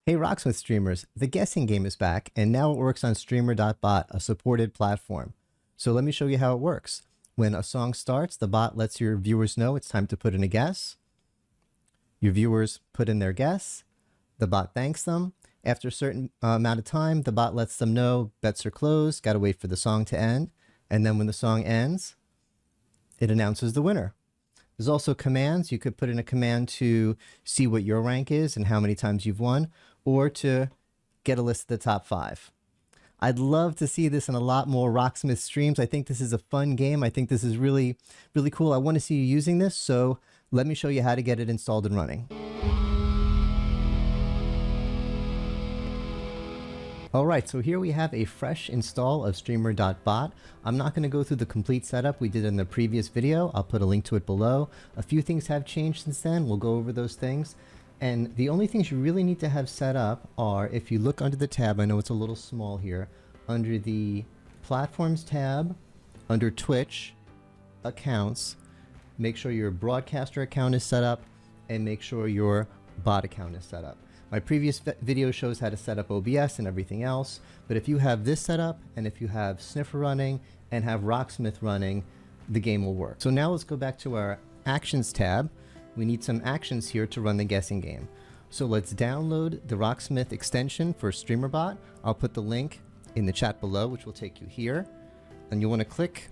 Hey Rocksmith streamers, the guessing game is back and now it works on Streamer.bot, a supported platform. So let me show you how it works. When a song starts, the bot lets your viewers know it's time to put in a guess. Your viewers put in their guess. The bot thanks them. After a certain amount of time, the bot lets them know bets are closed, gotta wait for the song to end. And then when the song ends, it announces the winner. There's also commands. You could put in a command to see what your rank is and how many times you've won, or to get a list of the top 5. I'd love to see this in a lot more Rocksmith streams. I think this is a fun game. I think this is really, really cool. I want to see you using this, so let me show you how to get it installed and running. All right, so here we have a fresh install of Streamer.bot. I'm not going to go through the complete setup we did in the previous video. I'll put a link to it below. A few things have changed since then. We'll go over those things. And the only things you really need to have set up are, if you look under the tab, I know it's a little small here, under the Platforms tab, under Twitch, Accounts, make sure your broadcaster account is set up, and make sure your bot account is set up. My previous video shows how to set up OBS and everything else, but if you have this set up, and if you have Sniffer running, and have Rocksmith running, the game will work. So now let's go back to our Actions tab. We need some actions here to run the guessing game. So let's download the Rocksmith extension for Streamer.bot. I'll put the link in the chat below, which will take you here. And you want to click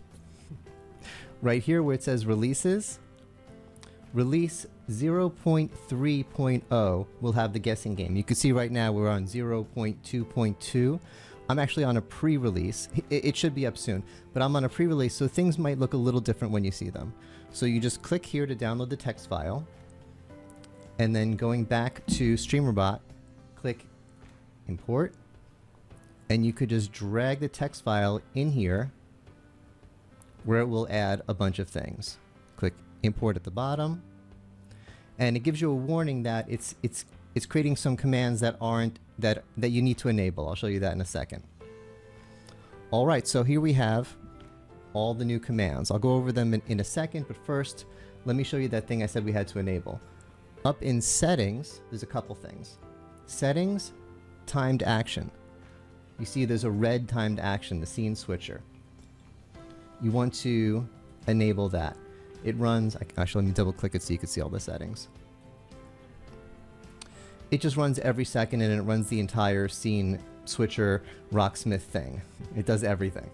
right here where it says Releases. Release 0.3.0 will have the guessing game. You can see right now we're on 0.2.2. I'm actually on a pre-release. It should be up soon, but I'm on a pre-release, so things might look a little different when you see them. So you just click here to download the text file, and then going back to Streamer.bot, click Import, and you could just drag the text file in here where it will add a bunch of things. Click Import at the bottom, and it gives you a warning that it's creating some commands that aren't that you need to enable. I'll show you that in a second. All right, so here we have all the new commands. I'll go over them in a second, but first, let me show you that thing I said we had to enable. Up in Settings, there's a couple things. Settings, Timed Action. You see there's a red timed action, the scene switcher. You want to enable that. It runs, actually let me double click it so you can see all the settings. It just runs every second, and it runs the entire scene switcher Rocksmith thing. It does everything.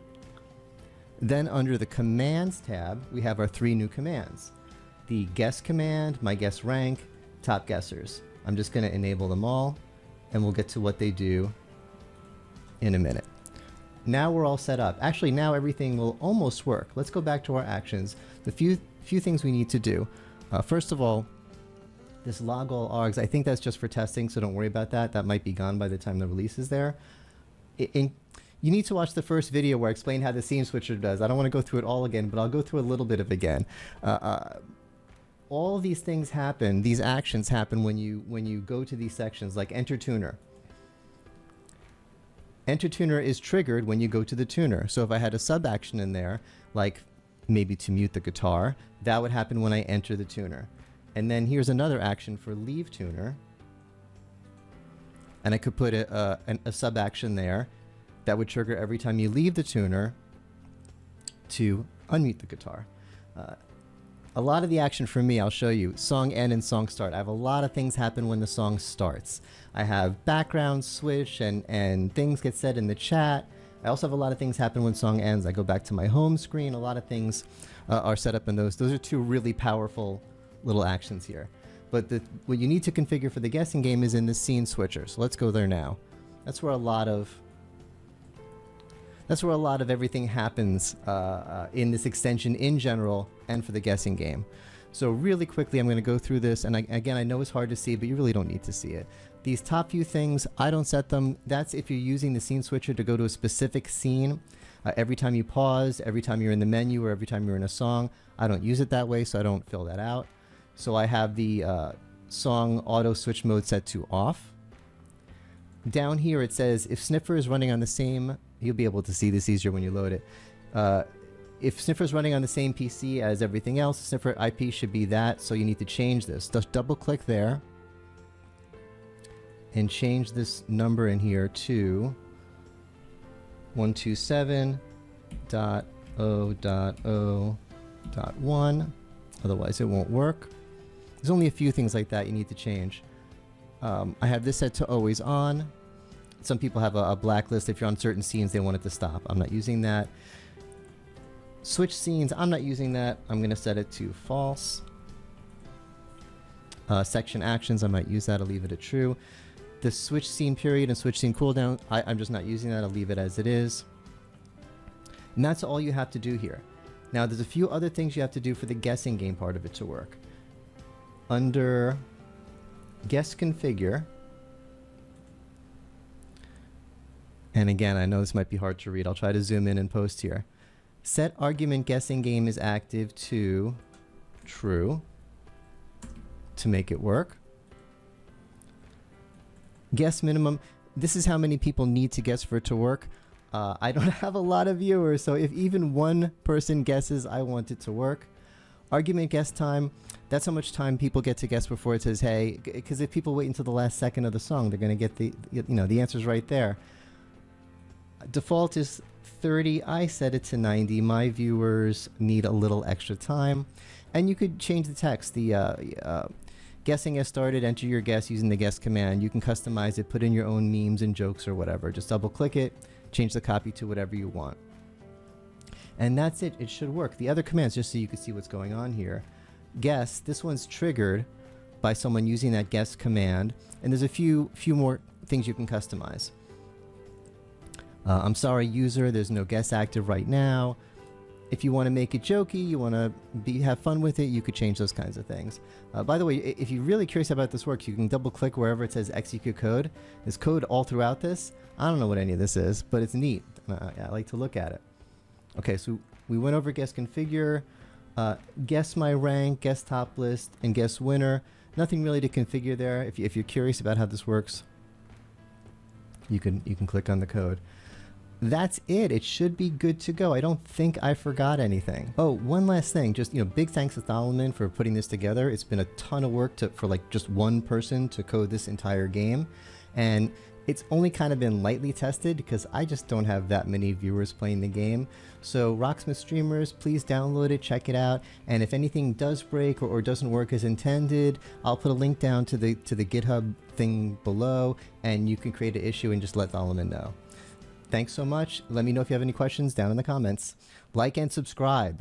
Then under the Commands tab, we have our 3 new commands. The Guess command, My Guess Rank, Top Guessers. I'm just going to enable them all, and we'll get to what they do in a minute. Now we're all set up. Actually, now everything will almost work. Let's go back to our actions. The few things we need to do. First of all, this log all args, I think that's just for testing, so don't worry about that. That might be gone by the time the release is there. You need to watch the first video where I explain how the scene switcher does. I don't want to go through it all again, but I'll go through a little bit of it again. All these things happen, these actions happen when you go to these sections, like Enter Tuner. Enter Tuner is triggered when you go to the tuner. So if I had a sub action in there, like maybe to mute the guitar, that would happen when I enter the tuner. And then here's another action for Leave Tuner. And I could put a sub action there that would trigger every time you leave the tuner to unmute the guitar. A lot of the action for me, I'll show you, song end and song start. I have a lot of things happen when the song starts. I have background switch and things get said in the chat. I also have a lot of things happen when song ends. I go back to my home screen. A lot of things are set up in those. Those are 2 really powerful little actions here. But what you need to configure for the guessing game is in the scene switcher. So let's go there now. That's where a lot of everything happens in this extension in general and for the guessing game. So really quickly, I'm going to go through this. And again, I know it's hard to see, but you really don't need to see it. These top few things, I don't set them. That's if you're using the scene switcher to go to a specific scene. Every time you pause, every time you're in the menu, or every time you're in a song. I don't use it that way, so I don't fill that out. So I have the song auto switch mode set to off. Down here it says if Sniffer is running on the same, you'll be able to see this easier when you load it. If Sniffer is running on the same PC as everything else, Sniffer IP should be that, so you need to change this. Just double click there, and change this number in here to 127.0.0.1. Otherwise it won't work. There's only a few things like that you need to change. I have this set to always on. Some people have a blacklist. If you're on certain scenes, they want it to stop. I'm not using that. Switch scenes, I'm not using that. I'm going to set it to false. Section actions, I might use that. I'll leave it at true. The switch scene period and switch scene cooldown, I'm just not using that. I'll leave it as it is. And that's all you have to do here. Now, there's a few other things you have to do for the guessing game part of it to work. Under guess configure, and again, I know this might be hard to read. I'll try to zoom in and post here. Set argument guessing game is active to true to make it work. Guess minimum. This is how many people need to guess for it to work. I don't have a lot of viewers, so if even one person guesses, I want it to work. Argument guess time. That's how much time people get to guess before it says hey, because if people wait until the last second of the song, they're going to get the answers right there. Default is 30. I set it to 90. My viewers need a little extra time. And you could change the text. The guessing has started. Enter your guess using the guess command. You can customize it, put in your own memes and jokes or whatever. Just double click it, change the copy to whatever you want. And that's it. It should work. The other commands, just so you can see what's going on here. Guess. This one's triggered by someone using that guess command. And there's a few more things you can customize. I'm sorry, user, there's no guess active right now. If you want to make it jokey, you want to have fun with it, you could change those kinds of things. By the way, if you're really curious about this works, you can double click wherever it says execute code. There's code all throughout this. I don't know what any of this is, but it's neat. I like to look at it. Okay, so we went over guess configure, guess my rank, guess top list, and guess winner. Nothing really to configure there. If you're curious about how this works, you can click on the code. That's it. It should be good to go. I don't think I forgot anything. Oh, one last thing. Just, big thanks to Thalman for putting this together. It's been a ton of work for like just one person to code this entire game. And it's only kind of been lightly tested because I just don't have that many viewers playing the game. So Rocksmith streamers, please download it, check it out. And if anything does break or doesn't work as intended, I'll put a link down to the GitHub thing below, and you can create an issue and just let Thalman know. Thanks so much. Let me know if you have any questions down in the comments. Like and subscribe.